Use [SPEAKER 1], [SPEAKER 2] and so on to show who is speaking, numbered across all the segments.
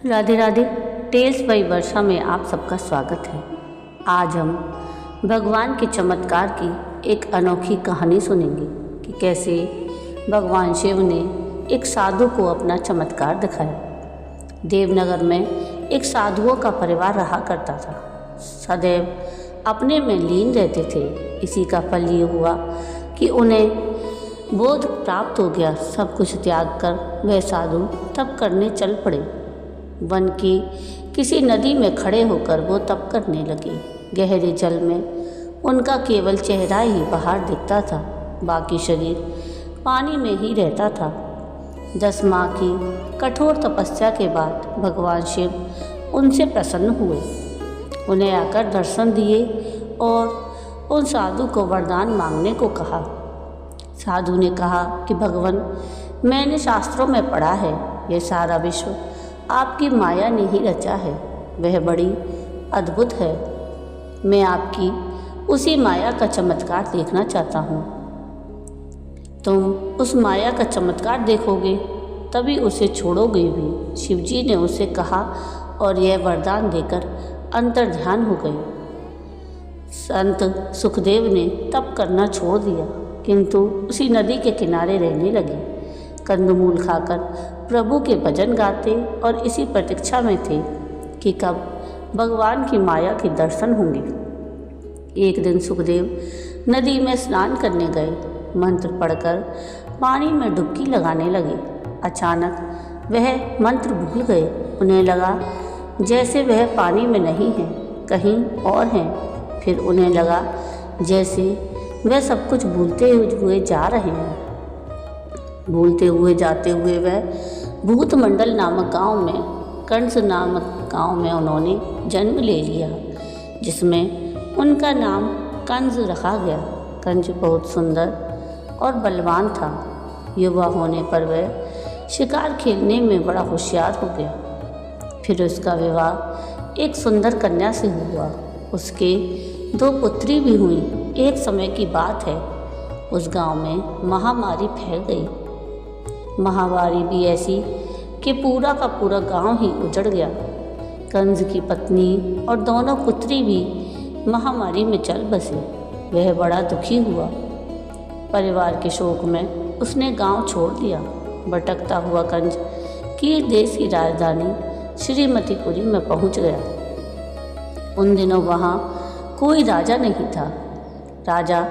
[SPEAKER 1] Radhe Radhe. Tales by वर्षा में आप सबका स्वागत है। आज हम भगवान के चमत्कार की एक अनोखी कहानी सुनेंगे कि कैसे भगवान शिव ने एक साधु को अपना चमत्कार दिखाया। देवनगर में एक साधुओं का परिवार रहा करता था। सदैव अपने में लीन रहते थे। इसी का फल ये हुआ कि उन्हें बोध प्राप्त हो गया। सब कुछ त्याग कर वह साधु तप करने चल पड़े। वन की किसी नदी में खड़े होकर वो तप करने लगे। गहरे जल में उनका केवल चेहरा ही बाहर दिखता था, बाकी शरीर पानी में ही रहता था। 10 माह की कठोर तपस्या के बाद भगवान शिव उनसे प्रसन्न हुए, उन्हें आकर दर्शन दिए और उन साधु को वरदान मांगने को कहा। साधु ने कहा कि भगवान, मैंने शास्त्रों में पढ़ा है यह सारा विश्व आपकी माया ने ही रचा है। वह बड़ी अद्भुत है। मैं आपकी उसी माया का चमत्कार देखना चाहता हूँ। तुम उस माया का चमत्कार देखोगे तभी उसे छोड़ोगे भी। शिवजी ने उसे कहा और यह वरदान देकर अंतर्ध्यान हो गए। संत सुखदेव ने तप करना छोड़ दिया, किंतु उसी नदी के किनारे रहने लगे। कंदमूल खाकर प्रभु के भजन गाते और इसी प्रतीक्षा में थे कि कब भगवान की माया के दर्शन होंगे। एक दिन सुखदेव नदी में स्नान करने गए। मंत्र पढ़कर पानी में डुबकी लगाने लगे। अचानक वह मंत्र भूल गए। उन्हें लगा जैसे वह पानी में नहीं है, कहीं और हैं। फिर उन्हें लगा जैसे वह सब कुछ भूलते हुए जा रहे हैं। भूलते हुए जाते हुए वह भूतमंडल नामक गांव में, कंस नामक गांव में उन्होंने जन्म ले लिया, जिसमें उनका नाम कंस रखा गया। कंस बहुत सुंदर और बलवान था। युवा होने पर वह शिकार खेलने में बड़ा होशियार हो गया। फिर उसका विवाह एक सुंदर कन्या से हुआ। उसके 2 पुत्री भी हुई। एक समय की बात है, उस गांव में महामारी फैल गई। महामारी भी ऐसी कि पूरा का पूरा गांव ही उजड़ गया। कंस की पत्नी और दोनों पुत्री भी महामारी में चल बसे। वह बड़ा दुखी हुआ। परिवार के शोक में उसने गांव छोड़ दिया। भटकता हुआ कंस कीर देश की राजधानी श्रीमतीपुरी में पहुंच गया। उन दिनों वहां कोई राजा नहीं था। राजा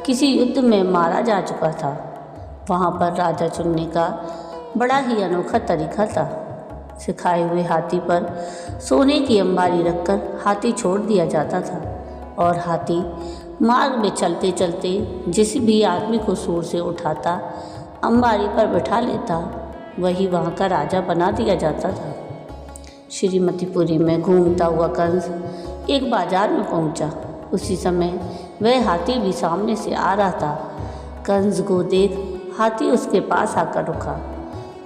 [SPEAKER 1] किसी युद्ध में मारा जा चुका था। वहाँ पर राजा चुनने का बड़ा ही अनोखा तरीका था। सिखाए हुए हाथी पर सोने की अंबारी रखकर हाथी छोड़ दिया जाता था और हाथी मार्ग में चलते चलते जिस भी आदमी को सूर से उठाता, अंबारी पर बैठा लेता, वही वहाँ का राजा बना दिया जाता था। श्रीमतीपुरी में घूमता हुआ कंस एक बाजार में पहुँचा। उसी समय वह हाथी भी सामने से आ रहा था। कंस को देख हाथी उसके पास आकर रुका,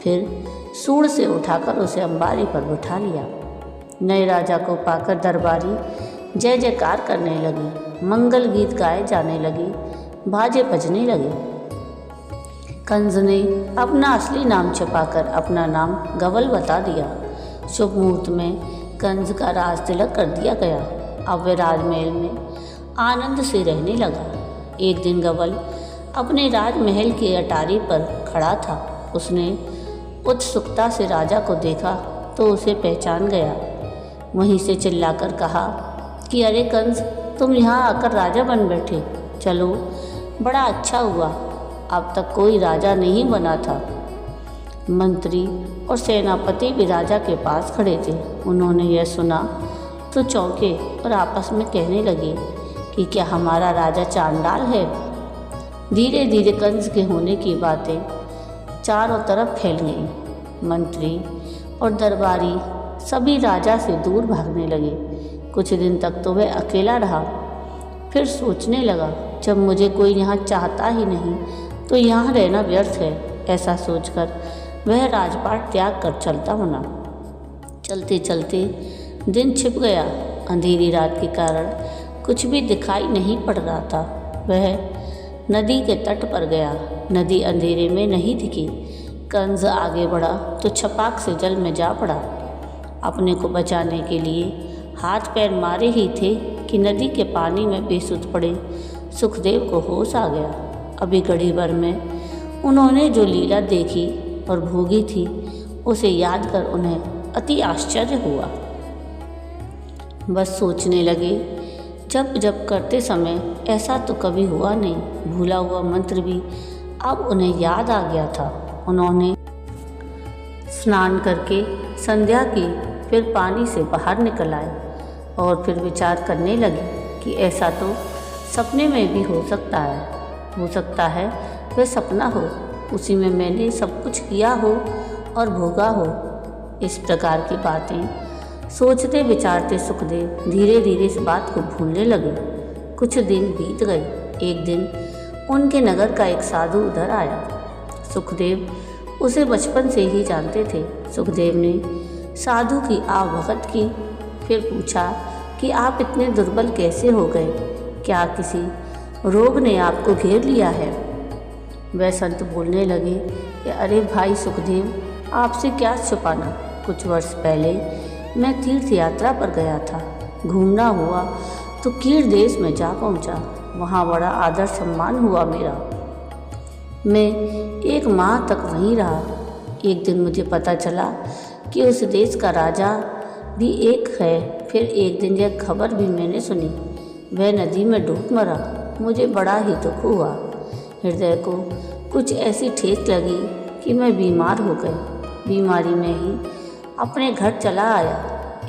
[SPEAKER 1] फिर सूंड से उठाकर उसे अंबारी पर बिठा लिया। नए राजा को पाकर दरबारी जय जयकार करने लगे, मंगल गीत गाए जाने लगे, बाजे बजने लगे। कंस ने अपना असली नाम छिपाकर अपना नाम गवल बता दिया। शुभ मुहूर्त में कंस का राज तिलक कर दिया गया। अब वह राजमहल में आनंद से रहने लगा। एक दिन गवल अपने राजमहल के अटारी पर खड़ा था। उसने उत्सुकता से राजा को देखा तो उसे पहचान गया। वहीं से चिल्लाकर कहा कि अरे कंस, तुम यहाँ आकर राजा बन बैठे। चलो, बड़ा अच्छा हुआ, अब तक कोई राजा नहीं बना था। मंत्री और सेनापति भी राजा के पास खड़े थे। उन्होंने यह सुना तो चौंके और आपस में कहने लगे कि क्या हमारा राजा चांडाल है। धीरे धीरे कंस के होने की बातें चारों तरफ फैल गई। मंत्री और दरबारी सभी राजा से दूर भागने लगे। कुछ दिन तक तो वह अकेला रहा। फिर सोचने लगा, जब मुझे कोई यहाँ चाहता ही नहीं तो यहाँ रहना व्यर्थ है। ऐसा सोचकर वह राजपाट त्याग कर चलता बना। चलते चलते दिन छिप गया। अंधेरी रात के कारण कुछ भी दिखाई नहीं पड़ रहा था। वह नदी के तट पर गया। नदी अंधेरे में नहीं दिखी। कंस आगे बढ़ा तो छपाक से जल में जा पड़ा। अपने को बचाने के लिए हाथ पैर मारे ही थे कि नदी के पानी में बेसुध पड़े सुखदेव को होश आ गया। अभी घड़ी भर में उन्होंने जो लीला देखी और भोगी थी उसे याद कर उन्हें अति आश्चर्य हुआ। बस सोचने लगे, जब जब करते समय ऐसा तो कभी हुआ नहीं। भूला हुआ मंत्र भी अब उन्हें याद आ गया था। उन्होंने स्नान करके संध्या की, फिर पानी से बाहर निकल आए और फिर विचार करने लगे कि ऐसा तो सपने में भी हो सकता है वह सपना हो, उसी में मैंने सब कुछ किया हो और भोगा हो। इस प्रकार की बातें सोचते विचारते सुखदेव धीरे धीरे इस बात को भूलने लगे। कुछ दिन बीत गए। एक दिन उनके नगर का एक साधु उधर आया। सुखदेव उसे बचपन से ही जानते थे। सुखदेव ने साधु की आवभगत की, फिर पूछा कि आप इतने दुर्बल कैसे हो गए? क्या किसी रोग ने आपको घेर लिया है? वह संत बोलने लगे कि अरे भाई सुखदेव, आपसे क्या छुपाना। कुछ वर्ष पहले मैं तीर्थ यात्रा पर गया था। घूमना हुआ तो कीर देश में जा पहुंचा। वहाँ बड़ा आदर सम्मान हुआ मेरा। मैं 1 माह तक वहीं रहा। एक दिन मुझे पता चला कि उस देश का राजा भी एक है। फिर एक दिन यह खबर भी मैंने सुनी, वह नदी में डूब मरा। मुझे बड़ा ही दुख हुआ। हृदय को कुछ ऐसी ठेस लगी कि मैं बीमार हो गई। बीमारी में ही अपने घर चला आया।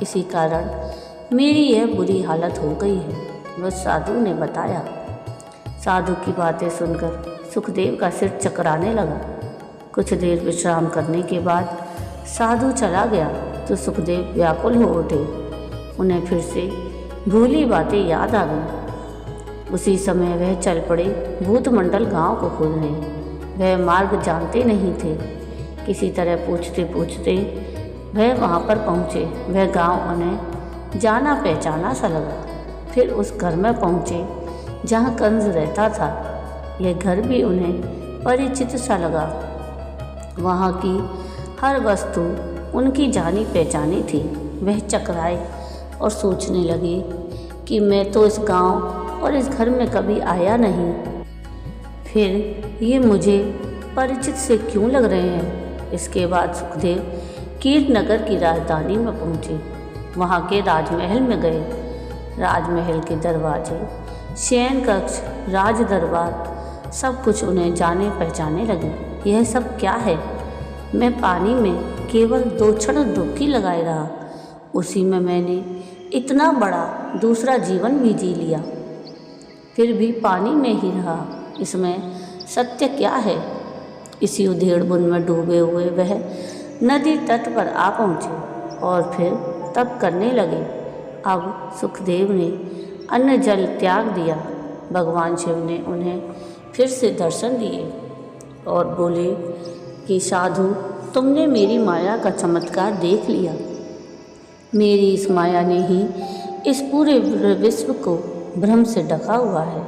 [SPEAKER 1] इसी कारण मेरी यह बुरी हालत हो गई है, वह साधु ने बताया। साधु की बातें सुनकर सुखदेव का सिर चकराने लगा। कुछ देर विश्राम करने के बाद साधु चला गया तो सुखदेव व्याकुल हो उठे। उन्हें फिर से भूली बातें याद आ गईं। उसी समय वह चल पड़े भूतमंडल गांव को खोजने। वह मार्ग जानते नहीं थे। किसी तरह पूछते पूछते वह वहां पर पहुँचे। वह गांव उन्हें जाना पहचाना सा लगा। फिर उस घर में पहुँचे जहाँ कंस रहता था। यह घर भी उन्हें परिचित सा लगा। वहाँ की हर वस्तु उनकी जानी पहचानी थी। वह चकराए और सोचने लगे कि मैं तो इस गांव और इस घर में कभी आया नहीं, फिर ये मुझे परिचित से क्यों लग रहे हैं। इसके बाद सुखदेव कीर्तनगर की राजधानी में पहुँचे। वहाँ के राजमहल में गए। राजमहल के दरवाजे, शयन कक्ष, राज दरबार सब कुछ उन्हें जाने पहचाने लगे। यह सब क्या है? मैं पानी में केवल 2 क्षण डुबकी लगाए रहा, उसी में मैंने इतना बड़ा दूसरा जीवन भी जी लिया, फिर भी पानी में ही रहा। इसमें सत्य क्या है? इसी उधेड़ बुन में डूबे हुए वह नदी तट पर आ पहुँचे और फिर तप करने लगे। अब सुखदेव ने अन्न जल त्याग दिया। भगवान शिव ने उन्हें फिर से दर्शन दिए और बोले कि साधु, तुमने मेरी माया का चमत्कार देख लिया। मेरी इस माया ने ही इस पूरे विश्व को भ्रम से ढका हुआ है।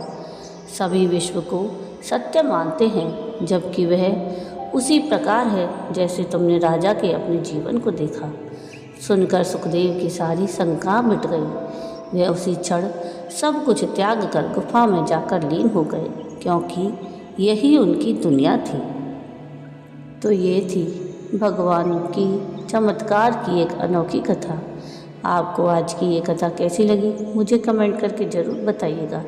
[SPEAKER 1] सभी विश्व को सत्य मानते हैं, जबकि वह उसी प्रकार है जैसे तुमने राजा के अपने जीवन को देखा। सुनकर सुखदेव की सारी शंका मिट गई। वे उसी क्षण सब कुछ त्याग कर गुफा में जाकर लीन हो गए, क्योंकि यही उनकी दुनिया थी। तो ये थी भगवान की चमत्कार की एक अनोखी कथा। आपको आज की ये कथा कैसी लगी मुझे कमेंट करके ज़रूर बताइएगा।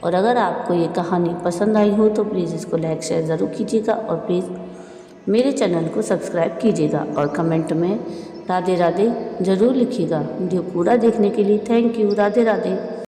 [SPEAKER 1] और अगर आपको ये कहानी पसंद आई हो तो प्लीज़ इसको लाइक शेयर ज़रूर कीजिएगा और प्लीज़ मेरे चैनल को सब्सक्राइब कीजिएगा और कमेंट में राधे राधे ज़रूर लिखिएगा। वीडियो पूरा देखने के लिए थैंक यू। राधे राधे।